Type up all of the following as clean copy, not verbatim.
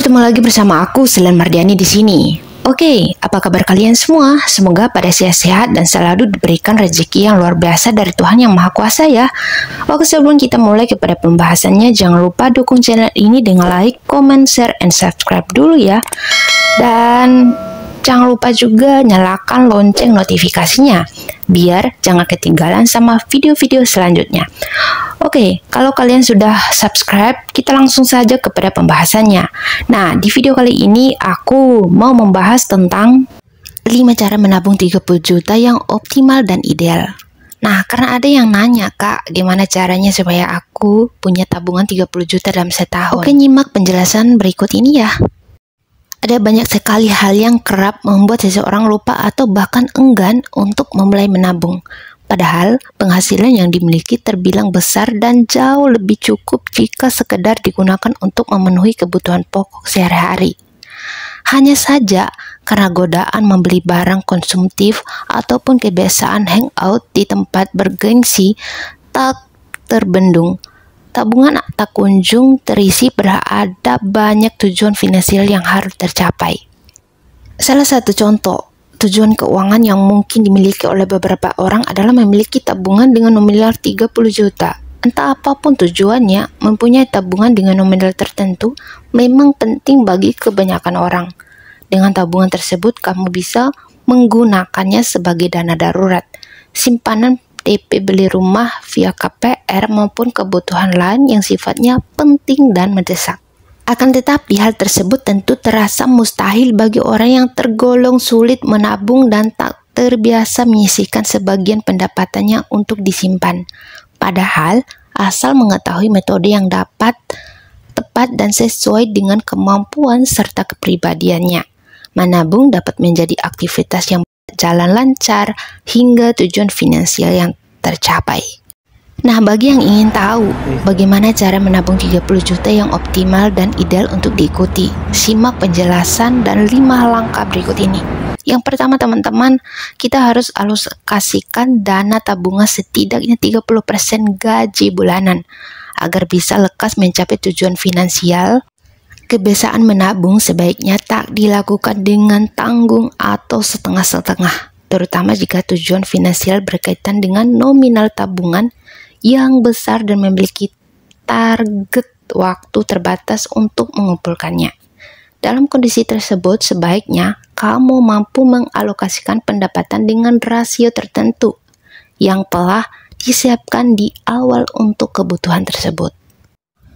bertemu lagi bersama aku Selen Mardiani di sini. Oke, apa kabar kalian semua? Semoga pada sehat-sehat dan selalu diberikan rezeki yang luar biasa dari Tuhan Yang Maha Kuasa ya. Oke, sebelum kita mulai kepada pembahasannya, jangan lupa dukung channel ini dengan like, comment, share, and subscribe dulu ya. Dan jangan lupa juga nyalakan lonceng notifikasinya, biar jangan ketinggalan sama video-video selanjutnya. Oke, kalau kalian sudah subscribe, kita langsung saja kepada pembahasannya. Nah, di video kali ini aku mau membahas tentang 5 cara menabung 30 juta yang optimal dan ideal. Nah, karena ada yang nanya, Kak, gimana caranya supaya aku punya tabungan 30 juta dalam setahun? Oke, nyimak penjelasan berikut ini ya. Ada banyak sekali hal yang kerap membuat seseorang lupa atau bahkan enggan untuk memulai menabung. Padahal penghasilan yang dimiliki terbilang besar dan jauh lebih cukup jika sekedar digunakan untuk memenuhi kebutuhan pokok sehari-hari. Hanya saja karena godaan membeli barang konsumtif ataupun kebiasaan hangout di tempat bergengsi tak terbendung, tabungan tak kunjung terisi berada banyak tujuan finansial yang harus tercapai. Salah satu contoh tujuan keuangan yang mungkin dimiliki oleh beberapa orang adalah memiliki tabungan dengan nominal 30 juta. Entah apapun tujuannya, mempunyai tabungan dengan nominal tertentu memang penting bagi kebanyakan orang. Dengan tabungan tersebut, kamu bisa menggunakannya sebagai dana darurat, simpanan DP beli rumah via KPR maupun kebutuhan lain yang sifatnya penting dan mendesak. Akan tetapi hal tersebut tentu terasa mustahil bagi orang yang tergolong sulit menabung dan tak terbiasa menyisihkan sebagian pendapatannya untuk disimpan. Padahal asal mengetahui metode yang dapat, tepat dan sesuai dengan kemampuan serta kepribadiannya, menabung dapat menjadi aktivitas yang berjalan lancar hingga tujuan finansial yang tercapai. Nah, bagi yang ingin tahu bagaimana cara menabung 30 juta yang optimal dan ideal untuk diikuti, simak penjelasan dan 5 langkah berikut ini. Yang pertama teman-teman, kita harus alokasikan dana tabungan setidaknya 30% gaji bulanan agar bisa lekas mencapai tujuan finansial. Kebiasaan menabung sebaiknya tak dilakukan dengan tanggung atau setengah-setengah, terutama jika tujuan finansial berkaitan dengan nominal tabungan yang besar dan memiliki target waktu terbatas untuk mengumpulkannya. Dalam kondisi tersebut, sebaiknya kamu mampu mengalokasikan pendapatan dengan rasio tertentu yang telah disiapkan di awal untuk kebutuhan tersebut.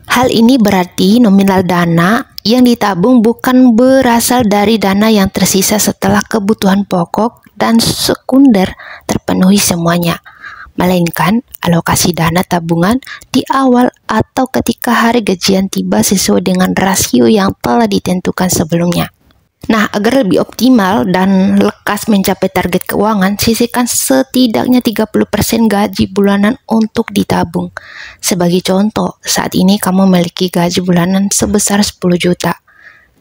Hal ini berarti nominal dana yang ditabung bukan berasal dari dana yang tersisa setelah kebutuhan pokok dan sekunder terpenuhi semuanya, melainkan alokasi dana tabungan di awal atau ketika hari gajian tiba sesuai dengan rasio yang telah ditentukan sebelumnya. Nah, agar lebih optimal dan lekas mencapai target keuangan, sisihkan setidaknya 30% gaji bulanan untuk ditabung. Sebagai contoh, saat ini kamu memiliki gaji bulanan sebesar 10 juta.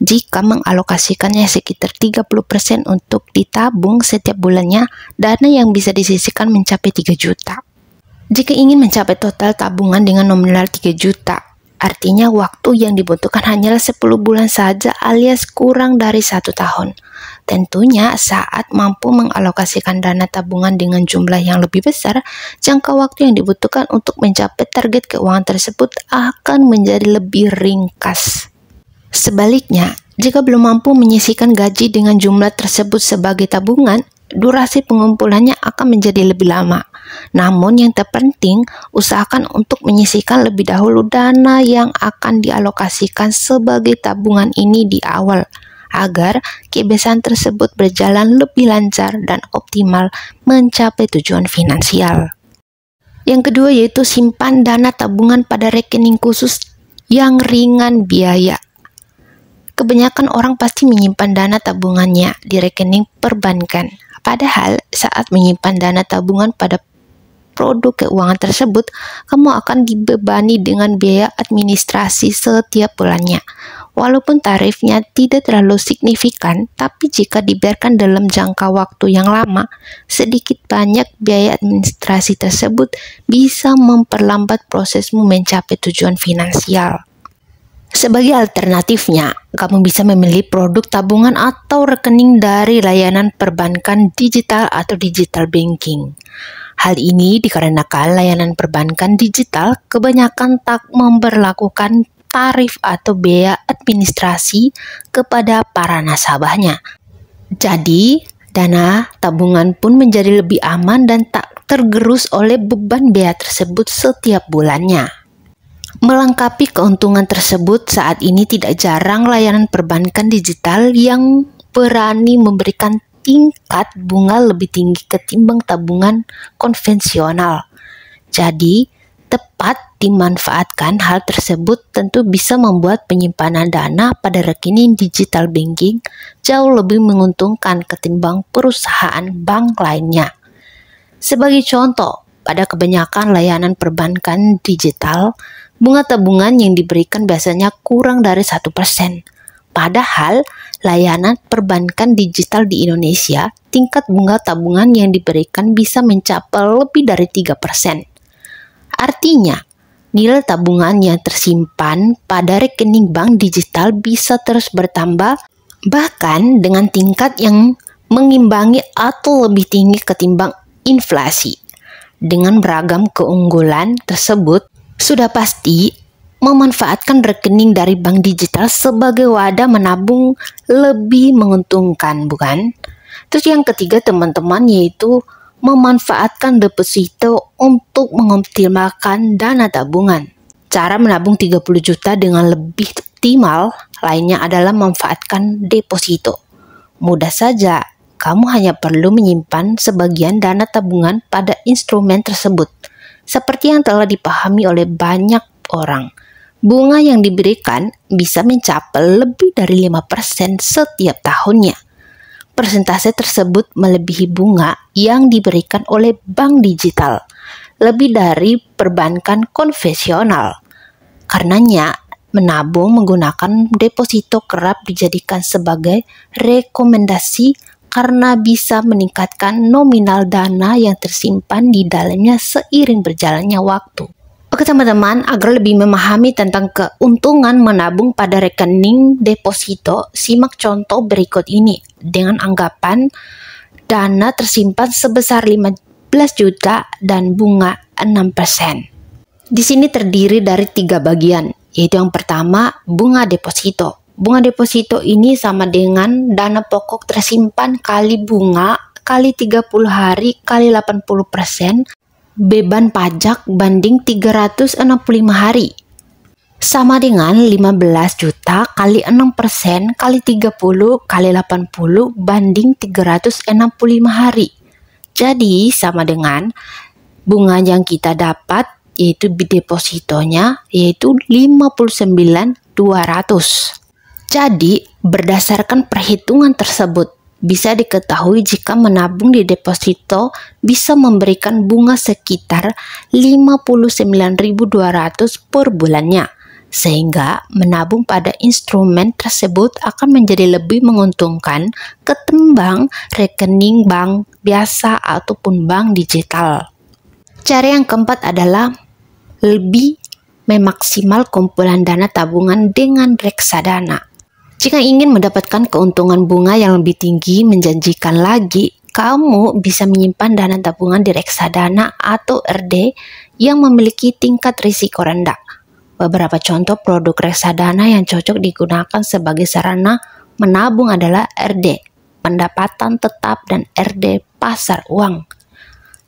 Jika mengalokasikannya sekitar 30% untuk ditabung setiap bulannya, dana yang bisa disisihkan mencapai 3 juta. Jika ingin mencapai total tabungan dengan nominal 3 juta, artinya waktu yang dibutuhkan hanyalah 10 bulan saja alias kurang dari 1 tahun. Tentunya saat mampu mengalokasikan dana tabungan dengan jumlah yang lebih besar, jangka waktu yang dibutuhkan untuk mencapai target keuangan tersebut akan menjadi lebih ringkas. Sebaliknya, jika belum mampu menyisihkan gaji dengan jumlah tersebut sebagai tabungan, durasi pengumpulannya akan menjadi lebih lama. Namun yang terpenting, usahakan untuk menyisihkan lebih dahulu dana yang akan dialokasikan sebagai tabungan ini di awal, agar kebiasaan tersebut berjalan lebih lancar dan optimal mencapai tujuan finansial. Yang kedua yaitu simpan dana tabungan pada rekening khusus yang ringan biaya. Kebanyakan orang pasti menyimpan dana tabungannya di rekening perbankan. Padahal saat menyimpan dana tabungan pada produk keuangan tersebut, kamu akan dibebani dengan biaya administrasi setiap bulannya. Walaupun tarifnya tidak terlalu signifikan, tapi jika dibiarkan dalam jangka waktu yang lama, sedikit banyak biaya administrasi tersebut bisa memperlambat prosesmu mencapai tujuan finansial. Sebagai alternatifnya, kamu bisa memilih produk tabungan atau rekening dari layanan perbankan digital atau digital banking. Hal ini dikarenakan layanan perbankan digital kebanyakan tak memberlakukan tarif atau biaya administrasi kepada para nasabahnya. Jadi, dana tabungan pun menjadi lebih aman dan tak tergerus oleh beban biaya tersebut setiap bulannya. Melengkapi keuntungan tersebut, saat ini tidak jarang layanan perbankan digital yang berani memberikan tingkat bunga lebih tinggi ketimbang tabungan konvensional. Jadi, tepat dimanfaatkan, hal tersebut tentu bisa membuat penyimpanan dana pada rekening digital banking jauh lebih menguntungkan ketimbang perusahaan bank lainnya. Sebagai contoh, pada kebanyakan layanan perbankan digital, bunga tabungan yang diberikan biasanya kurang dari 1%. Padahal, layanan perbankan digital di Indonesia, tingkat bunga tabungan yang diberikan bisa mencapai lebih dari 3%. Artinya, nilai tabungan yang tersimpan pada rekening bank digital bisa terus bertambah, bahkan dengan tingkat yang mengimbangi atau lebih tinggi ketimbang inflasi. Dengan beragam keunggulan tersebut, sudah pasti memanfaatkan rekening dari bank digital sebagai wadah menabung lebih menguntungkan, bukan? Terus yang ketiga teman-teman, yaitu memanfaatkan deposito untuk mengoptimalkan dana tabungan. Cara menabung 30 juta dengan lebih optimal lainnya adalah memanfaatkan deposito. Mudah saja, kamu hanya perlu menyimpan sebagian dana tabungan pada instrumen tersebut. Seperti yang telah dipahami oleh banyak orang, bunga yang diberikan bisa mencapai lebih dari 5% setiap tahunnya. Persentase tersebut melebihi bunga yang diberikan oleh bank digital, lebih dari perbankan konvensional. Karenanya, menabung menggunakan deposito kerap dijadikan sebagai rekomendasi karena bisa meningkatkan nominal dana yang tersimpan di dalamnya seiring berjalannya waktu. Oke teman-teman, agar lebih memahami tentang keuntungan menabung pada rekening deposito, simak contoh berikut ini dengan anggapan dana tersimpan sebesar 15 juta dan bunga 6%. Di sini terdiri dari 3 bagian, yaitu yang pertama bunga deposito. Bunga deposito ini sama dengan dana pokok tersimpan kali bunga kali 30 hari kali 80% beban pajak banding 365 hari. Sama dengan 15 juta kali 6% kali 30 kali 80 banding 365 hari. Jadi sama dengan bunga yang kita dapat, yaitu depositonya, yaitu 59.200. Jadi, berdasarkan perhitungan tersebut, bisa diketahui jika menabung di deposito bisa memberikan bunga sekitar 59.200 per bulannya. Sehingga menabung pada instrumen tersebut akan menjadi lebih menguntungkan ketimbang rekening bank biasa ataupun bank digital. Cara yang keempat adalah lebih memaksimal kumpulan dana tabungan dengan reksadana. Jika ingin mendapatkan keuntungan bunga yang lebih tinggi menjanjikan lagi, kamu bisa menyimpan dana tabungan di reksadana atau RD yang memiliki tingkat risiko rendah. Beberapa contoh produk reksadana yang cocok digunakan sebagai sarana menabung adalah RD, pendapatan tetap, dan RD pasar uang.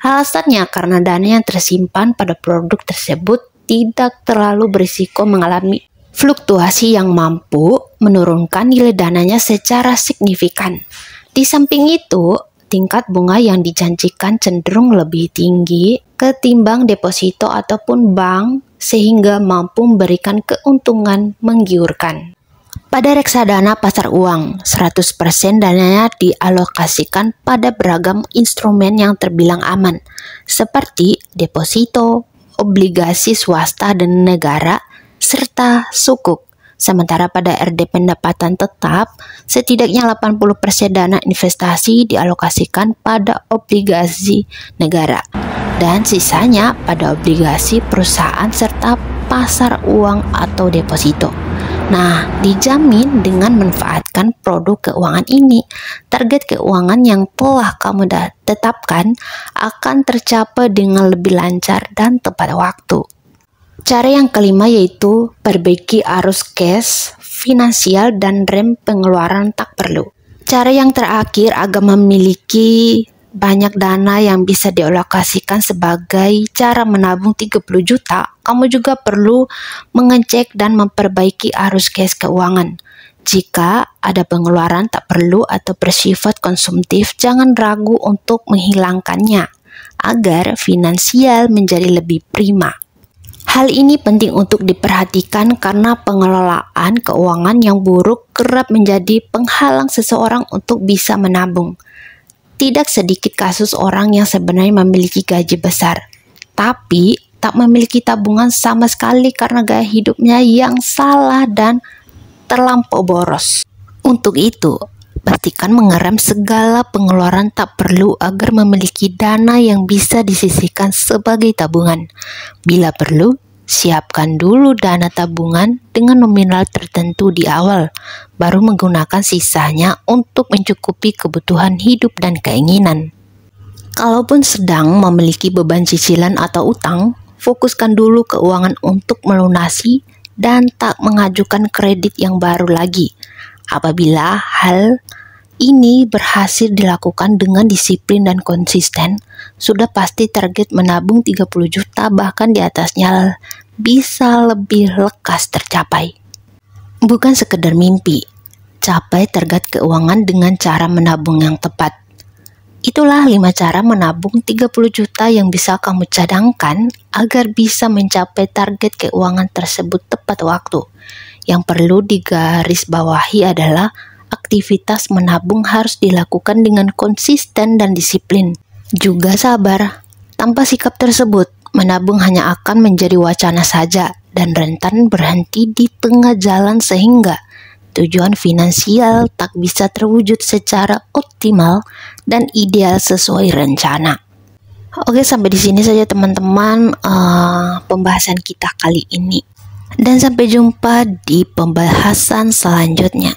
Alasannya karena dana yang tersimpan pada produk tersebut tidak terlalu berisiko mengalami fluktuasi yang mampu menurunkan nilai dananya secara signifikan. Di samping itu, tingkat bunga yang dijanjikan cenderung lebih tinggi ketimbang deposito ataupun bank sehingga mampu memberikan keuntungan menggiurkan. Pada reksadana pasar uang, 100% dananya dialokasikan pada beragam instrumen yang terbilang aman, seperti deposito, obligasi swasta dan negara, serta sukuk. Sementara pada RD pendapatan tetap, setidaknya 80% dana investasi dialokasikan pada obligasi negara dan sisanya pada obligasi perusahaan serta pasar uang atau deposito. Nah, dijamin dengan memanfaatkan produk keuangan ini, target keuangan yang telah kamu tetapkan akan tercapai dengan lebih lancar dan tepat waktu. Cara yang kelima yaitu perbaiki arus cash, finansial, dan rem pengeluaran tak perlu. Cara yang terakhir agar memiliki banyak dana yang bisa dialokasikan sebagai cara menabung 30 juta, kamu juga perlu mengecek dan memperbaiki arus cash keuangan. Jika ada pengeluaran tak perlu atau bersifat konsumtif, jangan ragu untuk menghilangkannya agar finansial menjadi lebih prima. Hal ini penting untuk diperhatikan karena pengelolaan keuangan yang buruk kerap menjadi penghalang seseorang untuk bisa menabung. Tidak sedikit kasus orang yang sebenarnya memiliki gaji besar, tapi tak memiliki tabungan sama sekali karena gaya hidupnya yang salah dan terlampau boros. Untuk itu, pastikan mengerem segala pengeluaran tak perlu agar memiliki dana yang bisa disisihkan sebagai tabungan. Bila perlu, siapkan dulu dana tabungan dengan nominal tertentu di awal, baru menggunakan sisanya untuk mencukupi kebutuhan hidup dan keinginan. Kalaupun sedang memiliki beban cicilan atau utang, fokuskan dulu keuangan untuk melunasi dan tak mengajukan kredit yang baru lagi. Apabila hal ini berhasil dilakukan dengan disiplin dan konsisten, sudah pasti target menabung 30 juta bahkan di atasnya bisa lebih lekas tercapai. Bukan sekedar mimpi, capai target keuangan dengan cara menabung yang tepat. Itulah 5 cara menabung 30 juta yang bisa kamu cadangkan agar bisa mencapai target keuangan tersebut tepat waktu. Yang perlu digarisbawahi adalah aktivitas menabung harus dilakukan dengan konsisten dan disiplin. Juga sabar. Tanpa sikap tersebut, menabung hanya akan menjadi wacana saja dan rentan berhenti di tengah jalan sehingga tujuan finansial tak bisa terwujud secara optimal dan ideal sesuai rencana. Oke, sampai di sini saja teman-teman pembahasan kita kali ini. Dan sampai jumpa di pembahasan selanjutnya.